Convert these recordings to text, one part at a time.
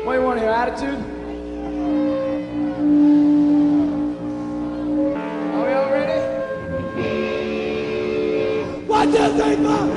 What do you want here, attitude? Are we all ready? 1, 2, 3, 4!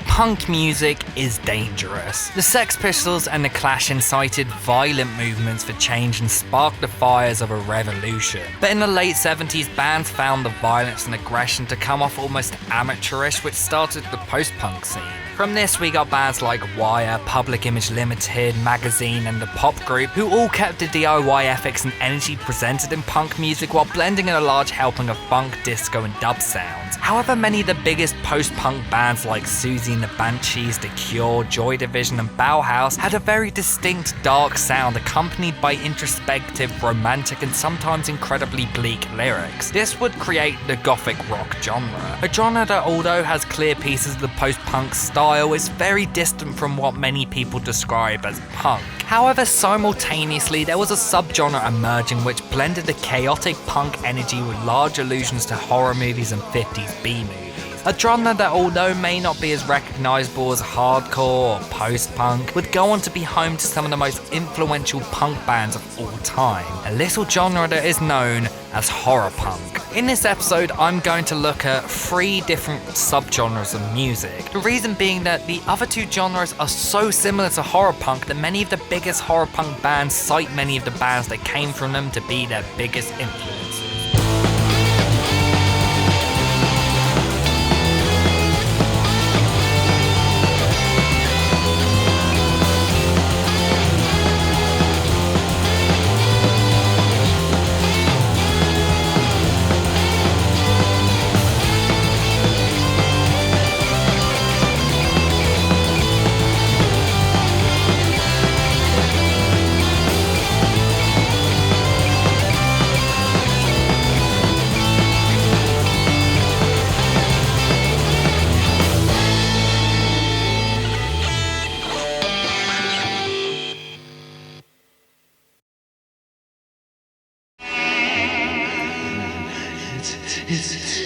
Punk music is dangerous. The Sex Pistols and the Clash incited violent movements for change and sparked the fires of a revolution. But in the late 70s, bands found the violence and aggression to come off almost amateurish, which started the post-punk scene. From this, we got bands like Wire, Public Image Limited, Magazine, and the Pop Group, who all kept the DIY ethics and energy presented in punk music while blending in a large helping of funk, disco, and dub sounds. However, many of the biggest post-punk bands like Susie and the Banshees, The Cure, Joy Division, and Bauhaus had a very distinct dark sound accompanied by introspective, romantic, and sometimes incredibly bleak lyrics. This would create the gothic rock genre, a genre that, although has clear pieces of the post-punk style, is very distant from what many people describe as punk. However, simultaneously, there was a subgenre emerging which blended the chaotic punk energy with large allusions to horror movies and 50s B-movies. A genre that, although may not be as recognizable as hardcore or post-punk, would go on to be home to some of the most influential punk bands of all time. A little genre that is known as horror punk. In this episode, I'm going to look at 3 different subgenres of music. The reason being that the other 2 genres are so similar to horror punk that many of the biggest horror punk bands cite many of the bands that came from them to be their biggest influences.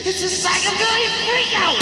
It's a psychobilly freakout!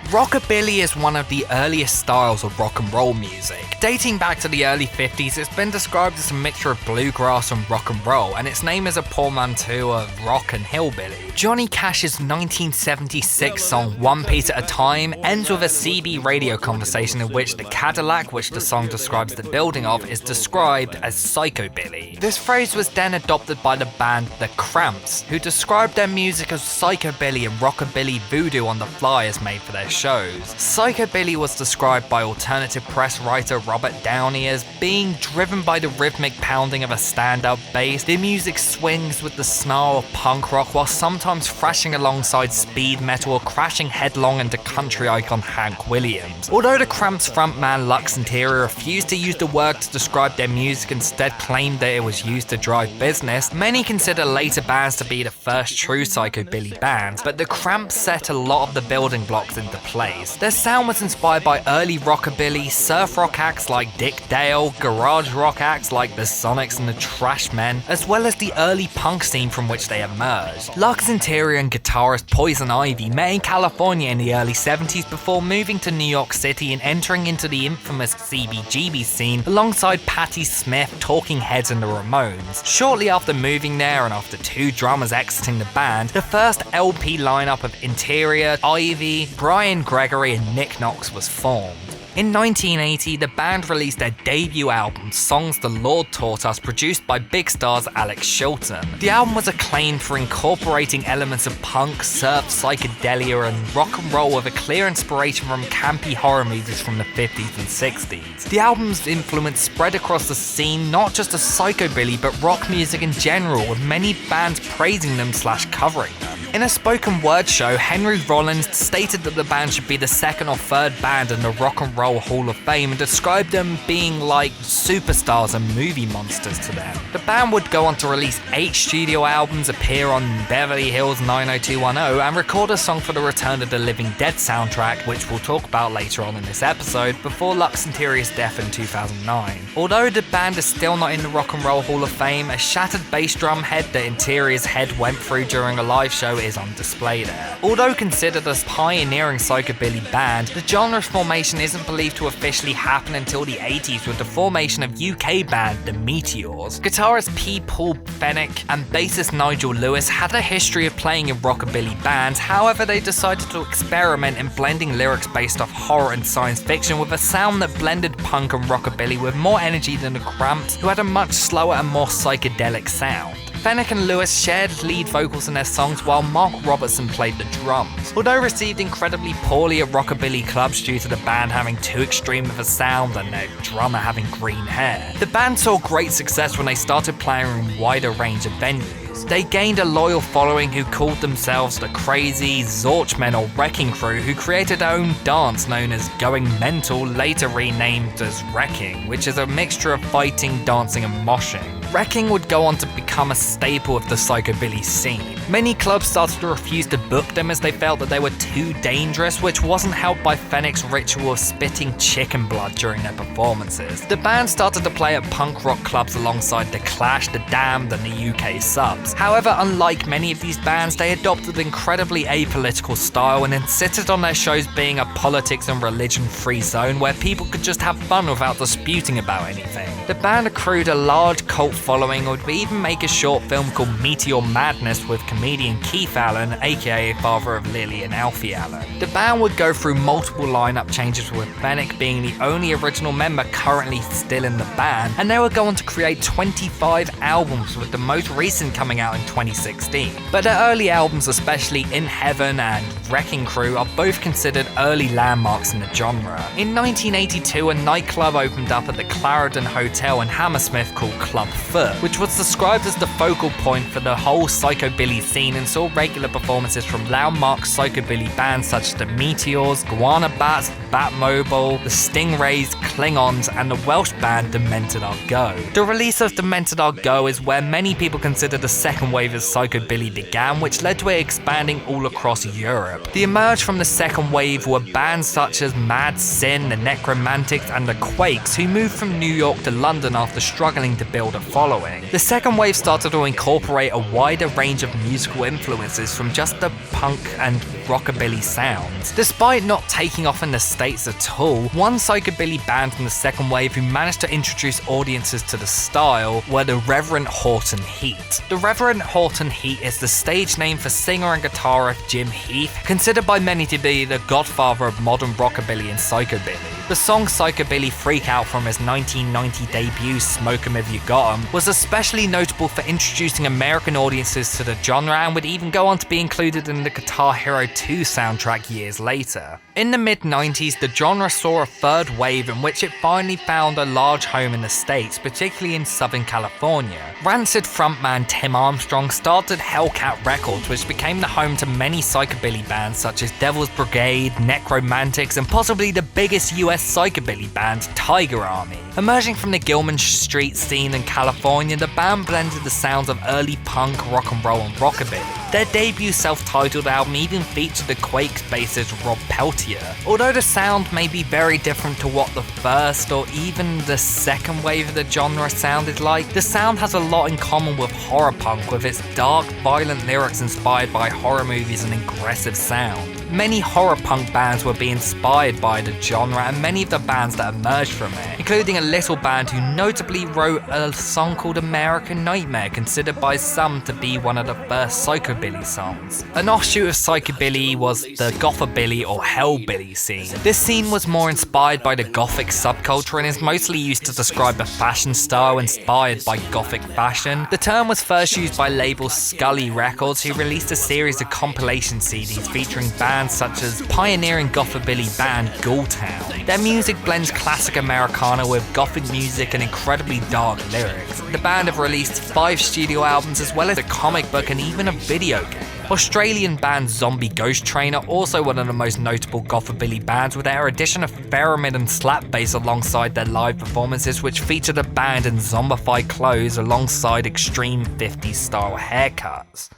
Rockabilly is one of the earliest styles of rock and roll music. Dating back to the early 50s, it's been described as a mixture of bluegrass and rock and roll, and its name is a portmanteau of rock and hillbilly. Johnny Cash's 1976 song One Piece at a Time ends with a CB radio conversation in which the Cadillac, which the song describes the building of, is described as psychobilly. This phrase was then adopted by the band The Cramps, who described their music as psychobilly and rockabilly voodoo on the flyers made for their shows. Psychobilly was described by alternative press writer Robert Downey as being driven by the rhythmic pounding of a stand-up bass. The music swings with the snarl of punk rock while sometimes thrashing alongside speed metal or crashing headlong into country icon Hank Williams. Although the Cramps frontman Lux Interior refused to use the word to describe their music, instead claimed that it was used to drive business, many consider later bands to be the first true psychobilly bands, but the Cramps set a lot of the building blocks into place. Their sound was inspired by early rockabilly, surf rock acts like Dick Dale, garage rock acts like the Sonics and the Trashmen, as well as the early punk scene from which they emerged. Lux Interior and guitarist Poison Ivy met in California in the early 70s before moving to New York City and entering into the infamous CBGB scene alongside Patti Smith, Talking Heads and the Ramones. Shortly after moving there and after 2 drummers exiting the band, the first LP lineup of Interior, Ivy, Brian Gregory and Nick Knox was formed. In 1980, the band released their debut album, Songs the Lord Taught Us, produced by big stars Alex Chilton. The album was acclaimed for incorporating elements of punk, surf, psychedelia, and rock and roll with a clear inspiration from campy horror movies from the 50s and 60s. The album's influence spread across the scene, not just as psychobilly, but rock music in general, with many bands praising them / covering them. In a spoken word show, Henry Rollins stated that the band should be the 2nd or 3rd band in the Rock and Roll Hall of Fame and described them being like superstars and movie monsters to them. The band would go on to release 8 studio albums, appear on Beverly Hills 90210, and record a song for the Return of the Living Dead soundtrack, which we'll talk about later on in this episode, before Lux Interior's death in 2009. Although the band is still not in the Rock and Roll Hall of Fame, a shattered bass drum head that Interior's head went through during a live show also is on display there. Although considered a pioneering psychobilly band, the genre's formation isn't believed to officially happen until the 80s with the formation of UK band The Meteors. Guitarist P. Paul Fennick and bassist Nigel Lewis had a history of playing in rockabilly bands, however they decided to experiment in blending lyrics based off horror and science fiction with a sound that blended punk and rockabilly with more energy than the Cramps, who had a much slower and more psychedelic sound. Fennick and Lewis shared lead vocals in their songs while Mark Robertson played the drums. Although received incredibly poorly at rockabilly clubs due to the band having too extreme of a sound and their drummer having green hair, the band saw great success when they started playing in a wider range of venues. They gained a loyal following who called themselves the Crazy Zorchmen or Wrecking Crew, who created their own dance known as Going Mental, later renamed as Wrecking, which is a mixture of fighting, dancing and moshing. Wrecking would go on to become a staple of the psychobilly scene. Many clubs started to refuse to book them as they felt that they were too dangerous, which wasn't helped by Fennick's ritual of spitting chicken blood during their performances. The band started to play at punk rock clubs alongside The Clash, The Damned and the UK Subs. However, unlike many of these bands, they adopted an incredibly apolitical style and insisted on their shows being a politics and religion-free zone where people could just have fun without disputing about anything. The band accrued a large cult following and would even make a short film called Meteor Madness with comedian Keith Allen, aka father of Lily and Alfie Allen. The band would go through multiple lineup changes with Fennick being the only original member currently still in the band, and they would go on to create 25 albums, with the most recent coming out in 2016. But their early albums, especially In Heaven and Wrecking Crew, are both considered early landmarks in the genre. In 1982, a nightclub opened up at the Clarendon Hotel in Hammersmith called Club Foot, which was described as the focal point for the whole psychobilly scene and saw regular performances from landmark psychobilly bands such as the Meteors, Guana Bats, Batmobile, the Stingrays, Klingons, and the Welsh band Demented Are Go. The release of Demented Are Go is where many people consider the second wave of psychobilly began, which led to it expanding all across Europe. The emerge from the second wave were bands such as Mad Sin, the Necromantics, and the Quakes, who moved from New York to London after struggling to build a following. The second wave started to incorporate a wider range of musical influences from just the punk and rockabilly sounds. Despite not taking off in the States at all, one psychobilly band from the second wave who managed to introduce audiences to the style were the Reverend Horton Heat. The Reverend Horton Heat is the stage name for singer and guitarist Jim Heath, considered by many to be the godfather of modern rockabilly and psychobilly. The song Psychobilly Freak Out from his 1990 debut Smoke 'Em If You Got 'Em was especially notable for introducing American audiences to the genre and would even go on to be included in the Guitar Hero 2 soundtrack years later. In the mid-90s, the genre saw a third wave in which it finally found a large home in the States, particularly in Southern California. Rancid frontman Tim Armstrong started Hellcat Records, which became the home to many psychobilly bands such as Devil's Brigade, Necromantics, and possibly the biggest US psychobilly band, Tiger Army. Emerging from the Gilman Street scene in California, the band blended the sounds of early punk, rock and roll, and rockabilly. Their debut self-titled album even featured the Quakes bassist Rob Peltier. Although the sound may be very different to what the first or even the second wave of the genre sounded like, the sound has a lot in common with horror punk, with its dark, violent lyrics inspired by horror movies and aggressive sound. Many horror punk bands would be inspired by the genre, and many of the bands that emerged from it, including a little band who notably wrote a song called American Nightmare, considered by some to be one of the first psychobilly songs. An offshoot of psychobilly was the gothabilly or hellbilly scene. This scene was more inspired by the gothic subculture and is mostly used to describe a fashion style inspired by gothic fashion. The term was first used by label Scully Records, who released a series of compilation CDs featuring bands such as pioneering gothabilly band Ghoultown. Their music blends classic Americana with gothic music and incredibly dark lyrics. The band have released 5 studio albums as well as a comic book and even a video game. Australian band Zombie Ghost Train are also one of the most notable gothabilly bands, with their addition of theremin and slap bass alongside their live performances, which featured the band in zombified clothes alongside extreme 50s style haircuts.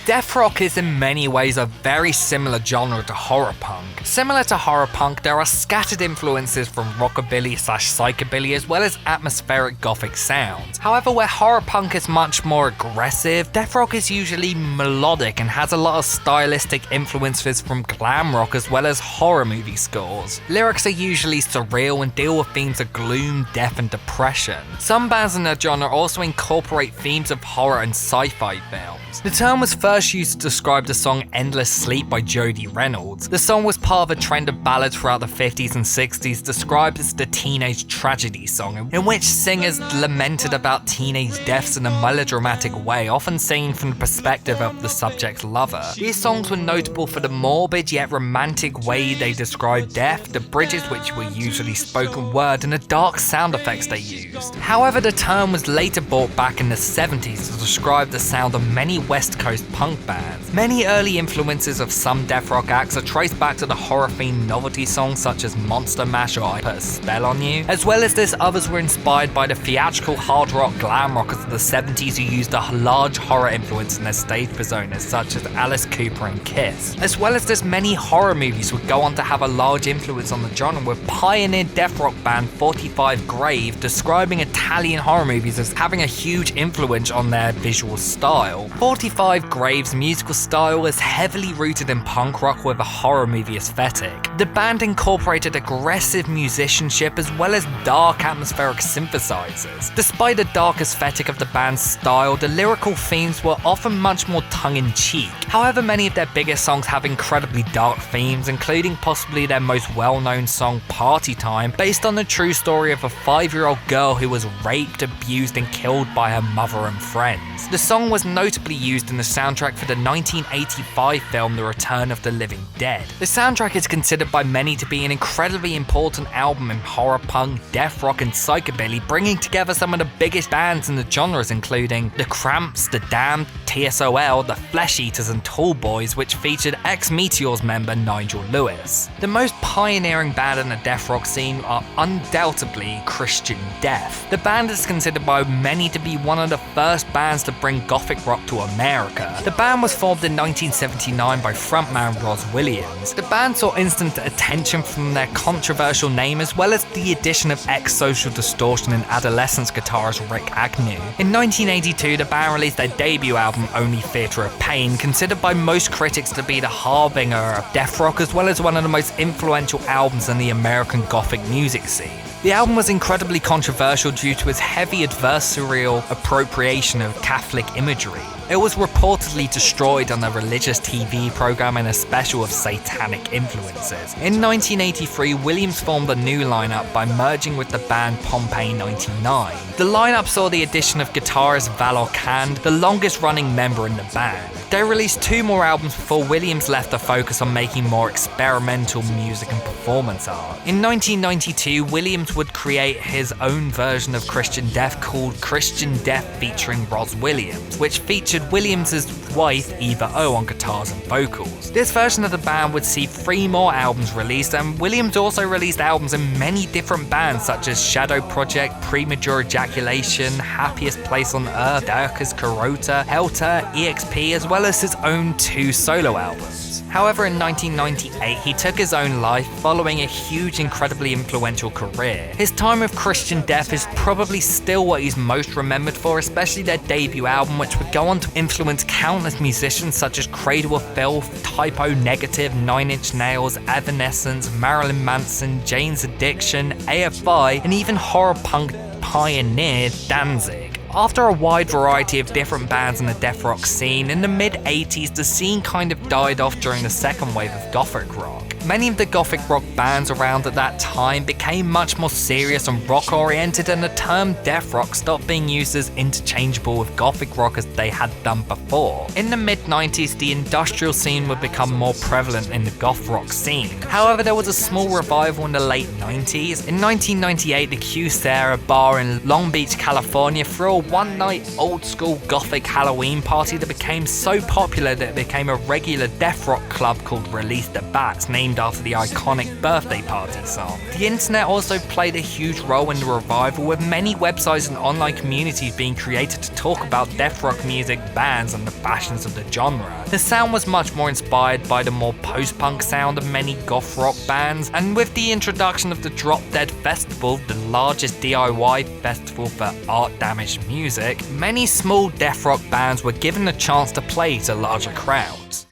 Death rock is in many ways a very similar genre to horror punk. Similar to horror punk, there are scattered influences from rockabilly/psychobilly as well as atmospheric gothic sounds. However, where horror punk is much more aggressive, death rock is usually melodic and has a lot of stylistic influences from glam rock as well as horror movie scores. Lyrics are usually surreal and deal with themes of gloom, death and depression. Some bands in the genre also incorporate themes of horror and sci-fi films. The term was first used to describe the song Endless Sleep by Jody Reynolds. The song was part of a trend of ballads throughout the 50s and 60s described as the teenage tragedy song, in which singers lamented about teenage deaths in a melodramatic way, often seen from the perspective of the subject's lover. These songs were notable for the morbid yet romantic way they described death, the bridges which were usually spoken word, and the dark sound effects they used. However, the term was later brought back in the 70s to describe the sound of many West Coast punk bands. Many early influences of some death rock acts are traced back to the horror-themed novelty songs such as Monster Mash or I Put a Spell on You. As well as this, others were inspired by the theatrical hard rock glam rockers of the 70s who used a large horror influence in their stage personas such as Alice Cooper and Kiss. As well as this, many horror movies would go on to have a large influence on the genre, with pioneer death rock band 45 Grave describing Italian horror movies as having a huge influence on their visual style. 45 Grave's musical style is heavily rooted in punk rock with a horror movie aesthetic. The band incorporated aggressive musicianship as well as dark atmospheric synthesizers. Despite the dark aesthetic of the band's style, the lyrical themes were often much more tongue-in-cheek. However, many of their biggest songs have incredibly dark themes, including possibly their most well-known song Party Time, based on the true story of a 5-year-old girl who was raped, abused and killed by her mother and friends. The song was notably used in the soundtrack for the 1985 film The Return of the Living Dead. The soundtrack is considered by many to be an incredibly important album in horror punk, death rock and psychobilly, bringing together some of the biggest bands in the genres including The Cramps, The Damned, TSOL, The Flesh Eaters and Tall Boys, which featured ex-Meteors member Nigel Lewis. The most pioneering band in the death rock scene are undoubtedly Christian Death. The band is considered by many to be one of the first bands to bring gothic rock to America. The band was formed in 1979 by frontman Roz Williams. The band saw instant attention from their controversial name as well as the addition of ex-Social Distortion and Adolescence guitarist Rick Agnew. In 1982, the band released their debut album Only Theatre of Pain, considered by most critics to be the harbinger of death rock as well as one of the most influential albums in the American gothic music scene. The album was incredibly controversial due to its heavy adversarial appropriation of Catholic imagery. It was reportedly destroyed on a religious TV program in a special of satanic influences. In 1983, Williams formed a new lineup by merging with the band Pompeii 99. The lineup saw the addition of guitarist Valor Kand, the longest running member in the band. They released 2 more albums before Williams left to focus on making more experimental music and performance art. In 1992, Williams would create his own version of Christian Death called Christian Death featuring Roz Williams, which featured Williams' wife Eva O on guitars and vocals. This version of the band would see 3 more albums released, and Williams also released albums in many different bands such as Shadow Project, Premature Ejaculation, Happiest Place on Earth, Dirkus Carota, Helter, EXP, as well as his own 2 solo albums. However, in 1998, he took his own life following a huge, incredibly influential career. His time with Christian Death is probably still what he's most remembered for, especially their debut album, which would go on to influence countless musicians such as Cradle of Filth, Typo Negative, 9 Inch Nails, Evanescence, Marilyn Manson, Jane's Addiction, AFI, and even horror punk pioneer Danzig. After a wide variety of different bands in the death rock scene, in the mid-80s the scene kind of died off during the second wave of gothic rock. Many of the gothic rock bands around at that time became much more serious and rock oriented, and the term death rock stopped being used as interchangeable with gothic rock as they had done before. In the mid-90s, the industrial scene would become more prevalent in the goth rock scene. However, there was a small revival in the late 90s. In 1998, the Q Sarah bar in Long Beach, California threw a one-night old-school gothic Halloween party that became so popular that it became a regular death rock club called Release the Bats, named named after the iconic birthday party song. The internet also played a huge role in the revival, with many websites and online communities being created to talk about death rock music, bands, and the fashions of the genre. The sound was much more inspired by the more post-punk sound of many goth rock bands, and with the introduction of the Drop Dead Festival, the largest DIY festival for art-damaged music, many small death rock bands were given the chance to play to larger crowds.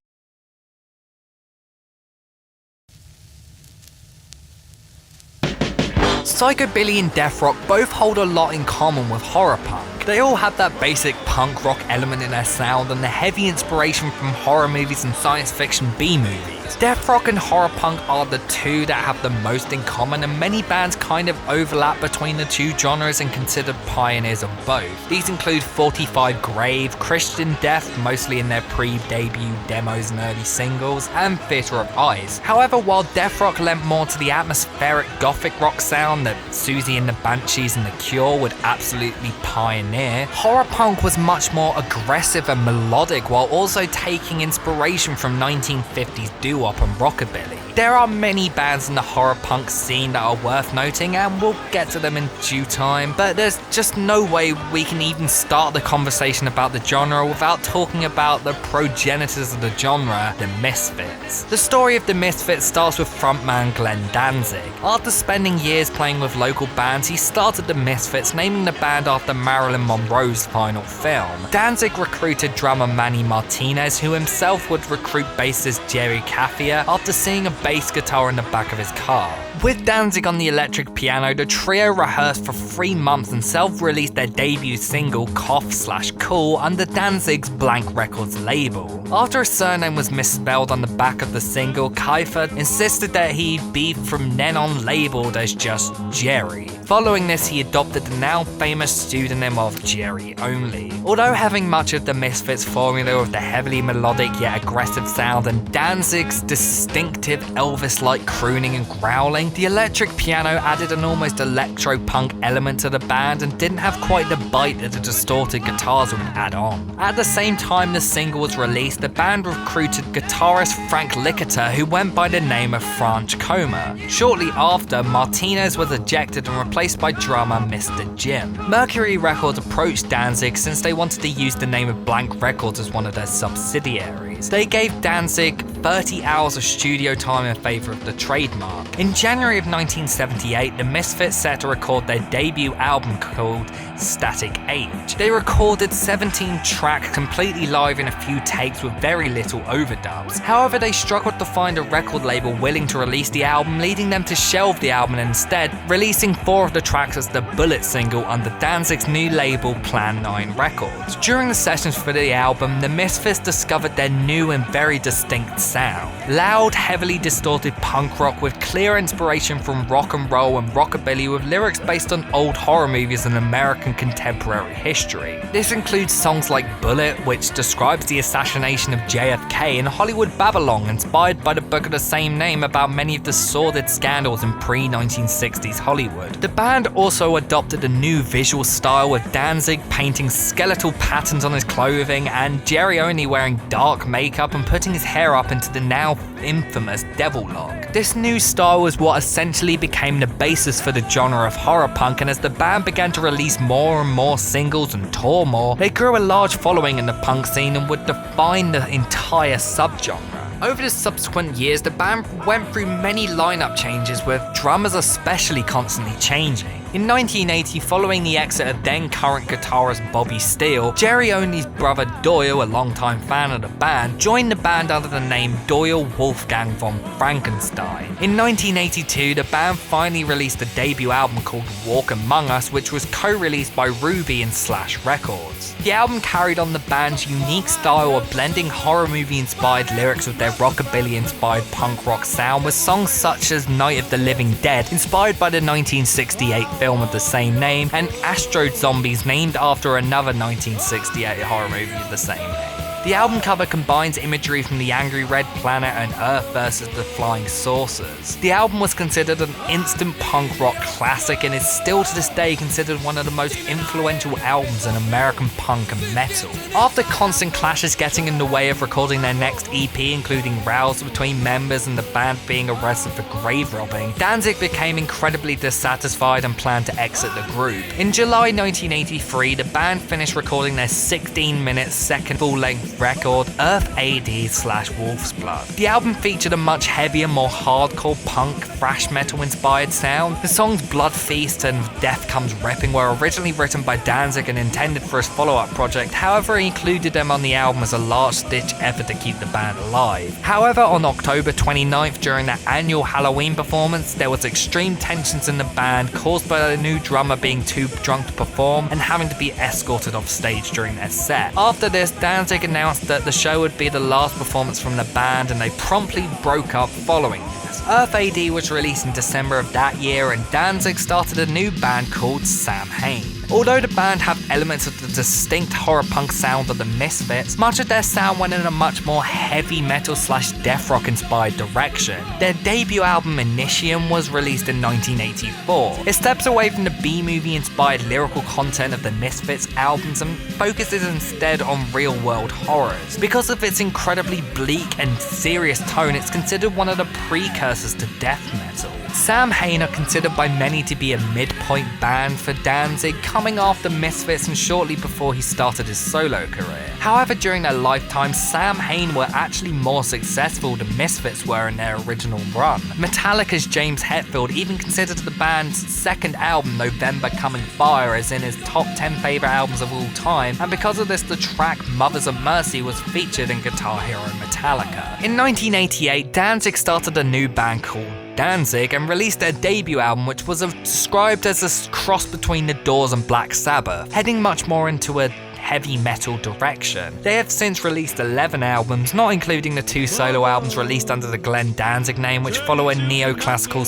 Psychobilly and death rock both hold a lot in common with horror punk. They all have that basic punk rock element in their sound and the heavy inspiration from horror movies and science fiction B-movies. Death rock and horror punk are the two that have the most in common, and many bands kind of overlap between the two genres and considered pioneers of both. These include 45 Grave, Christian Death, mostly in their pre-debut demos and early singles, and Theatre of Ice. However, while death rock lent more to the atmospheric gothic rock sound that Susie and the Banshees and The Cure would absolutely pioneer, horror punk was much more aggressive and melodic, while also taking inspiration from 1950s doo-wop and rockabilly. There are many bands in the horror punk scene that are worth noting, and we'll get to them in due time, but there's just no way we can even start the conversation about the genre without talking about the progenitors of the genre, the Misfits. The story of the Misfits starts with frontman Glenn Danzig. After spending years playing with local bands, he started the Misfits, naming the band after Marilyn Monroe's final film. Danzig recruited drummer Manny Martinez, who himself would recruit bassist Jerry Caffia after seeing a bass guitar in the back of his car. With Danzig on the electric piano, the trio rehearsed for 3 months and self-released their debut single Cough/Cool under Danzig's Blank Records label. After his surname was misspelled on the back of the single, Kiefer insisted that he be from then on labeled as just Jerry. Following this, he adopted the now famous pseudonym of Jerry Only. Although having much of the Misfits formula of the heavily melodic yet aggressive sound and Danzig's distinctive Elvis-like crooning and growling, the electric piano added an almost electro-punk element to the band and didn't have quite the bite that the distorted guitars would add on. At the same time the single was released, the band recruited guitarist Frank Licata, who went by the name of Franch Coma. Shortly after, Martinez was ejected and replaced by drummer Mr. Jim. Mercury Records approached Danzig since they wanted to use the name of Blank Records as one of their subsidiaries. They gave Danzig 30 hours of studio time in favour of the trademark. In January of 1978, the Misfits set to record their debut album called Static Age. They recorded 17 tracks completely live in a few takes with very little overdubs. However, they struggled to find a record label willing to release the album, leading them to shelve the album and instead releasing 4 of the tracks as the Bullet single under Danzig's new label Plan 9 Records. During the sessions for the album, the Misfits discovered their new and very distinct sound. Loud, heavily distorted punk rock with clear inspiration from rock and roll and rockabilly, with lyrics based on old horror movies and American contemporary history. This includes songs like Bullet, which describes the assassination of JFK, and Hollywood Babylon, inspired by the book of the same name about many of the sordid scandals in pre-1960s Hollywood. The band also adopted a new visual style, with Danzig painting skeletal patterns on his clothing and Jerry only wearing dark makeup and putting his hair up into the now infamous devil lock. This new style was what essentially became the basis for the genre of horror punk, and as the band began to release more and more singles and tour more, they grew a large following in the punk scene and would define the entire subgenre. Over the subsequent years, the band went through many lineup changes, with drummers especially constantly changing. In 1980, following the exit of then-current guitarist Bobby Steele, Jerry Only's brother Doyle, a longtime fan of the band, joined the band under the name Doyle Wolfgang von Frankenstein. In 1982, the band finally released a debut album called Walk Among Us, which was co-released by Ruby and Slash Records. The album carried on the band's unique style of blending horror movie-inspired lyrics with their rockabilly-inspired punk rock sound, with songs such as Night of the Living Dead, inspired by the 1968 film of the same name, and Astro Zombies, named after another 1968 horror movie of the same name. The album cover combines imagery from the Angry Red Planet and Earth versus the Flying Saucers. The album was considered an instant punk rock classic and is still to this day considered one of the most influential albums in American punk and metal. After constant clashes getting in the way of recording their next EP, including rows between members and the band being arrested for grave robbing, Danzig became incredibly dissatisfied and planned to exit the group. In July 1983, the band finished recording their 16-minute second full-length record, Earth AD/Wolf's Blood. The album featured a much heavier, more hardcore punk, thrash metal inspired sound. The songs Blood Feast and Death Comes Ripping were originally written by Danzig and intended for his follow-up project, however he included them on the album as a last-ditch effort to keep the band alive. However, on October 29th, during their annual Halloween performance, there was extreme tensions in the band caused by the new drummer being too drunk to perform and having to be escorted off stage during their set. After this, Danzig announced that the show would be the last performance from the band and they promptly broke up following this. Earth AD was released in December of that year and Danzig started a new band called Samhain. Although the band have elements of the distinct horror punk sound of the Misfits, much of their sound went in a much more heavy metal / death rock inspired direction. Their debut album Initium was released in 1984. It steps away from the B-movie inspired lyrical content of the Misfits albums and focuses instead on real world horrors. Because of its incredibly bleak and serious tone, it's considered one of the precursors to death metal. Samhain are considered by many to be a midpoint band for Danzig, coming after Misfits and shortly before he started his solo career. However, during their lifetime, Samhain were actually more successful than Misfits were in their original run. Metallica's James Hetfield even considered the band's second album, November Coming Fire, as in his top 10 favourite albums of all time, and because of this, the track Mothers of Mercy was featured in Guitar Hero Metallica. In 1988, Danzig started a new band called Danzig and released their debut album, which was described as a cross between The Doors and Black Sabbath, heading much more into a heavy metal direction. They have since released 11 albums, not including the 2 solo albums released under the Glenn Danzig name, which follow a neoclassical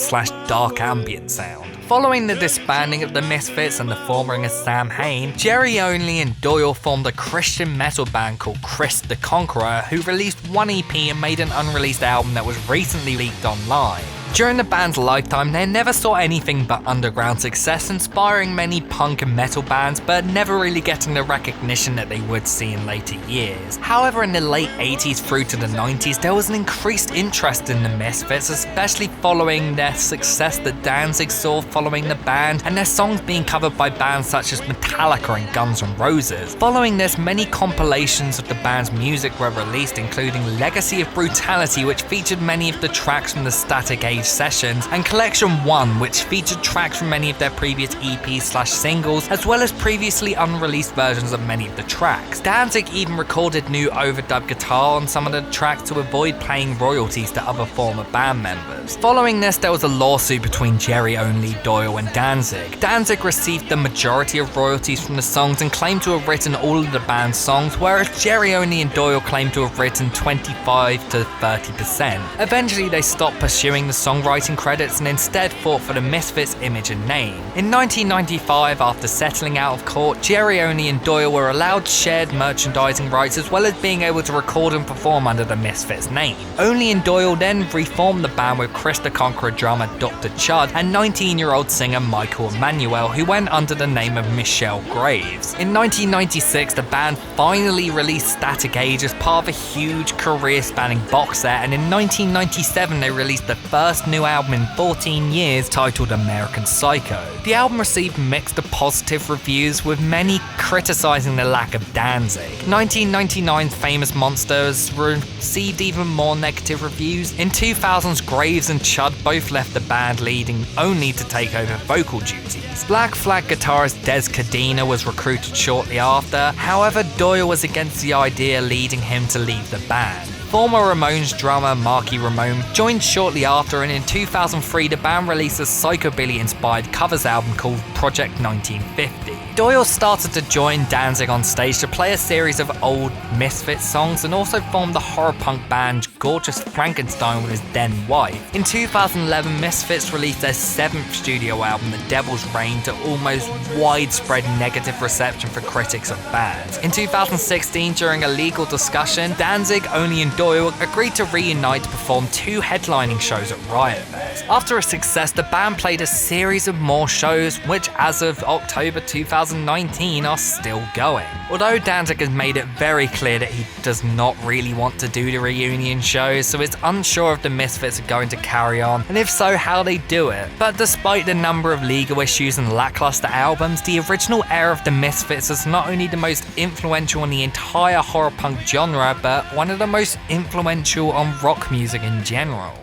/ dark ambient sound. Following the disbanding of the Misfits and the forming of Samhain, Jerry Only and Doyle formed a Christian metal band called Chris the Conqueror, who released one EP and made an unreleased album that was recently leaked online. During the band's lifetime, they never saw anything but underground success, inspiring many punk and metal bands, but never really getting the recognition that they would see in later years. However, in the late 80s through to the 90s, there was an increased interest in the Misfits, especially following their success that Danzig saw following the band, and their songs being covered by bands such as Metallica and Guns N' Roses. Following this, many compilations of the band's music were released, including Legacy of Brutality, which featured many of the tracks from the Static Age sessions, and Collection 1, which featured tracks from many of their previous EPs / singles, as well as previously unreleased versions of many of the tracks. Danzig even recorded new overdub guitar on some of the tracks to avoid paying royalties to other former band members. Following this, there was a lawsuit between Jerry Only, Doyle and Danzig. Danzig received the majority of royalties from the songs and claimed to have written all of the band's songs, whereas Jerry Only and Doyle claimed to have written 25 to 30%. Eventually, they stopped pursuing the songwriting credits and instead fought for the Misfits image and name. In 1995, after settling out of court, Jerry Only and Doyle were allowed shared merchandising rights as well as being able to record and perform under the Misfits name. Only and Doyle then reformed the band with Chris the Conqueror drummer Dr. Chud and 19-year-old singer Michael Emanuel, who went under the name of Michelle Graves. In 1996, the band finally released Static Age as part of a huge career-spanning box set, and in 1997 they released the first new album in 14 years titled American Psycho. The album received mixed to positive reviews, with many criticizing the lack of Danzig. 1999's Famous Monsters received even more negative reviews. In 2000's Graves and Chud both left the band, leading Only to take over vocal duties. Black Flag guitarist Des Cadena was recruited shortly after, however Doyle was against the idea, leading him to leave the band. Former Ramones drummer Marky Ramone joined shortly after, and in 2003 the band released a Psychobilly-inspired covers album called Project 1950. Doyle started to join Danzig on stage to play a series of old Misfits songs and also formed the horror punk band Gorgeous Frankenstein with his then wife. In 2011, Misfits released their 7th studio album, The Devil's Brain to almost widespread negative reception for critics of bands. In 2016, during a legal discussion, Danzig, Only and Doyle agreed to reunite to perform 2 headlining shows at Riot Fest. After a success, the band played a series of more shows, which as of October 2019 are still going. Although Danzig has made it very clear that he does not really want to do the reunion shows, so it's unsure if the Misfits are going to carry on, and if so, how they do it. But despite the number of legal issues and lackluster albums, the original era of the Misfits is not only the most influential in the entire horror punk genre, but one of the most influential on rock music in general.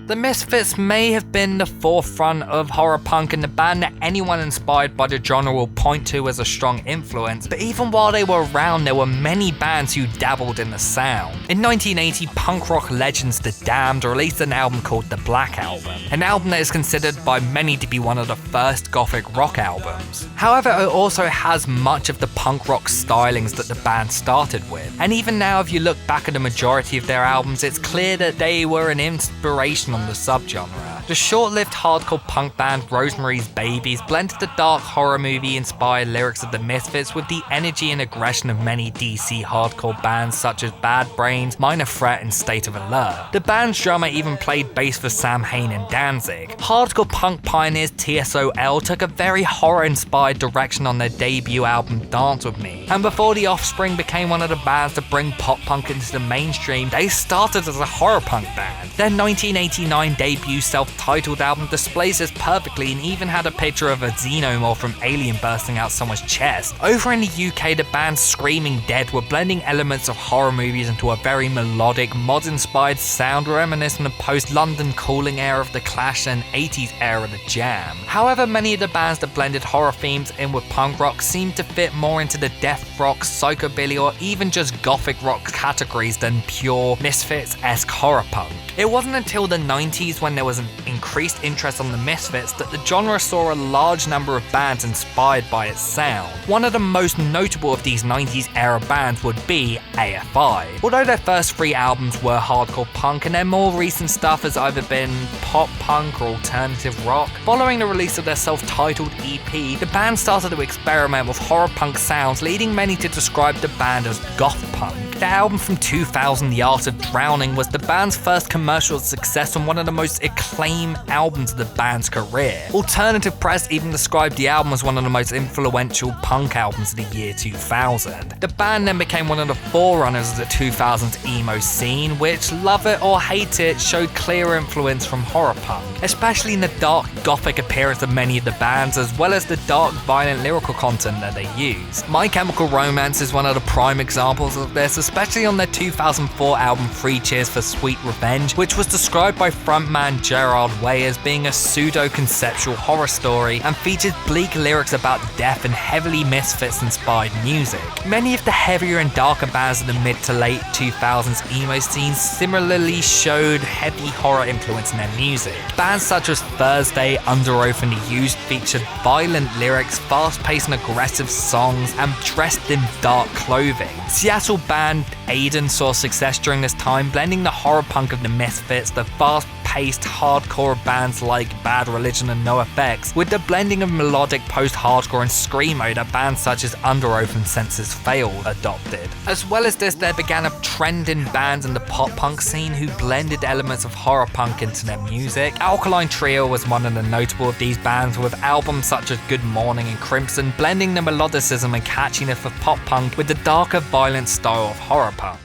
The Misfits may have been the forefront of horror punk and the band that anyone inspired by the genre will point to as a strong influence, but even while they were around, there were many bands who dabbled in the sound. In 1980, punk rock legends The Damned released an album called The Black Album, an album that is considered by many to be one of the first gothic rock albums. However, it also has much of the punk rock stylings that the band started with, and even now if you look back at the majority of their albums, it's clear that they were an inspiration on the subgenre. The short-lived hardcore punk band Rosemary's Babies blended the dark horror movie-inspired lyrics of the Misfits with the energy and aggression of many DC hardcore bands such as Bad Brains, Minor Threat, and State of Alert. The band's drummer even played bass for Sam Hain and Danzig. Hardcore punk pioneers TSOL took a very horror-inspired direction on their debut album Dance With Me, and before The Offspring became one of the bands to bring pop punk into the mainstream, they started as a horror punk band. Their 1989 debut self-titled album displays this perfectly and even had a picture of a xenomorph from Alien bursting out someone's chest. Over in the UK, the band Screaming Dead were blending elements of horror movies into a very melodic, mod-inspired sound reminiscent of post-London Calling era of The Clash and 80s era of The Jam. However, many of the bands that blended horror themes in with punk rock seemed to fit more into the death rock, psychobilly, or even just gothic rock categories than pure Misfits-esque horror punk. It wasn't until the 90s, when there was an increased interest on the Misfits, that the genre saw a large number of bands inspired by its sound. One of the most notable of these 90s era bands would be AFI. Although their first 3 albums were hardcore punk and their more recent stuff has either been pop punk or alternative rock, following the release of their self-titled EP, the band started to experiment with horror punk sounds, leading many to describe the band as goth punk. The album from 2000, The Art of Drowning, was the band's first commercial success and one of the most acclaimed albums of the band's career. Alternative Press even described the album as one of the most influential punk albums of the year 2000. The band then became one of the forerunners of the 2000s emo scene, which, love it or hate it, showed clear influence from horror punk, especially in the dark gothic appearance of many of the bands, as well as the dark violent lyrical content that they use. My Chemical Romance is one of the prime examples of this, especially on their 2004 album 3 Cheers for Sweet Revenge, which was described by frontman Gerard Way as being a pseudo-conceptual horror story and featured bleak lyrics about death and heavily Misfits-inspired music. Many of the heavier and darker bands of the mid to late 2000s emo scene similarly showed heavy horror influence in their music. Bands such as Thursday, Under Oath, and The Used featured violent lyrics, fast-paced and aggressive songs, and dressed in dark clothing. Seattle band Aiden saw success during this time, blending the horror punk of the Misfits, the fast-paced hardcore bands like Bad Religion and NoFX, with the blending of melodic post-hardcore and screamo that bands such as Under Oath and Senses Failed adopted. As well as this, there began a trend in bands in the pop-punk scene who blended elements of horror punk into their music. Alkaline Trio was one of the notable of these bands, with albums such as Good Morning and Crimson blending the melodicism and catchiness of pop punk with the darker, violent style of horror punk.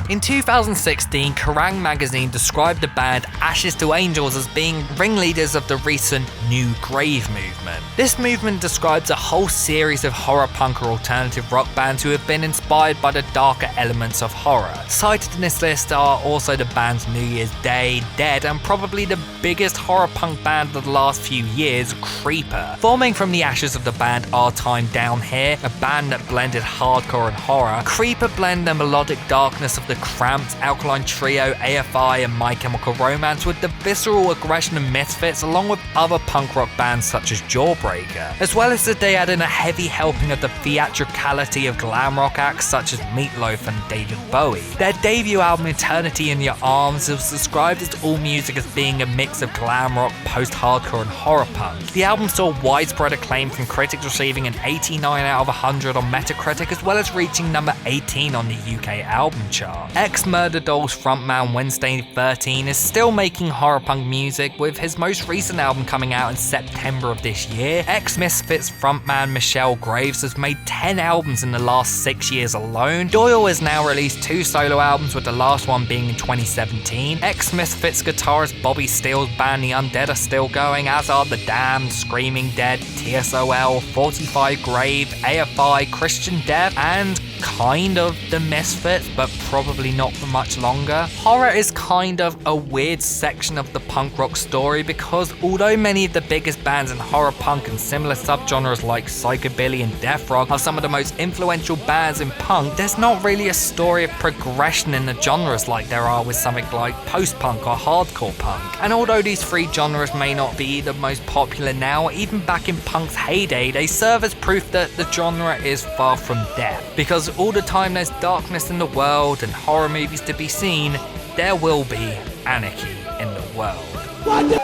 In 2016, Kerrang! Magazine described the band Ashes to Angels as being ringleaders of the recent New Grave movement. This movement describes a whole series of horror punk or alternative rock bands who have been inspired by the darker elements of horror. Cited in this list are also the bands New Year's Day, Dead, and probably the biggest horror punk band of the last few years, Creeper. Forming from the ashes of the band Our Time Down Here, a band that blended hardcore and horror, Creeper blend the melodic darkness of the Cramps, Alkaline Trio, AFI and My Chemical Romance with the visceral aggression of Misfits, along with other punk rock bands such as Jawbreaker, as well as that they add in a heavy helping of the theatricality of glam rock acts such as Meatloaf and David Bowie. Their debut album Eternity in Your Arms was described as all music as being a mix of glam rock, post-hardcore and horror punk. The album saw widespread acclaim from critics, receiving an 89 out of 100 on Metacritic, as well as reaching number 18 on the UK album chart. Ex-Murder Dolls frontman Wednesday 13 is still making horror punk music, with his most recent album coming out in September of this year. Ex-Misfits frontman Michelle Graves has made 10 albums in the last 6 years alone. Doyle has now released 2 solo albums, with the last one being in 2017. Ex-Misfits guitarist Bobby Steele's band The Undead are still going, as are The Damned, Screaming Dead, TSOL, 45 Grave, AFI, Christian Death, and kind of the Misfits, but probably not for much longer. Horror is kind of a weird section of the punk rock story, because although many of the biggest bands in horror punk and similar subgenres like Psychobilly and Deathrock are some of the most influential bands in punk, there's not really a story of progression in the genres like there are with something like post-punk or hardcore punk. And although these 3 genres may not be the most popular now, even back in punk's heyday, they serve as proof that the genre is far from death. Because all the time there's darkness in the world and horror movies to be seen, there will be anarchy in the world. What the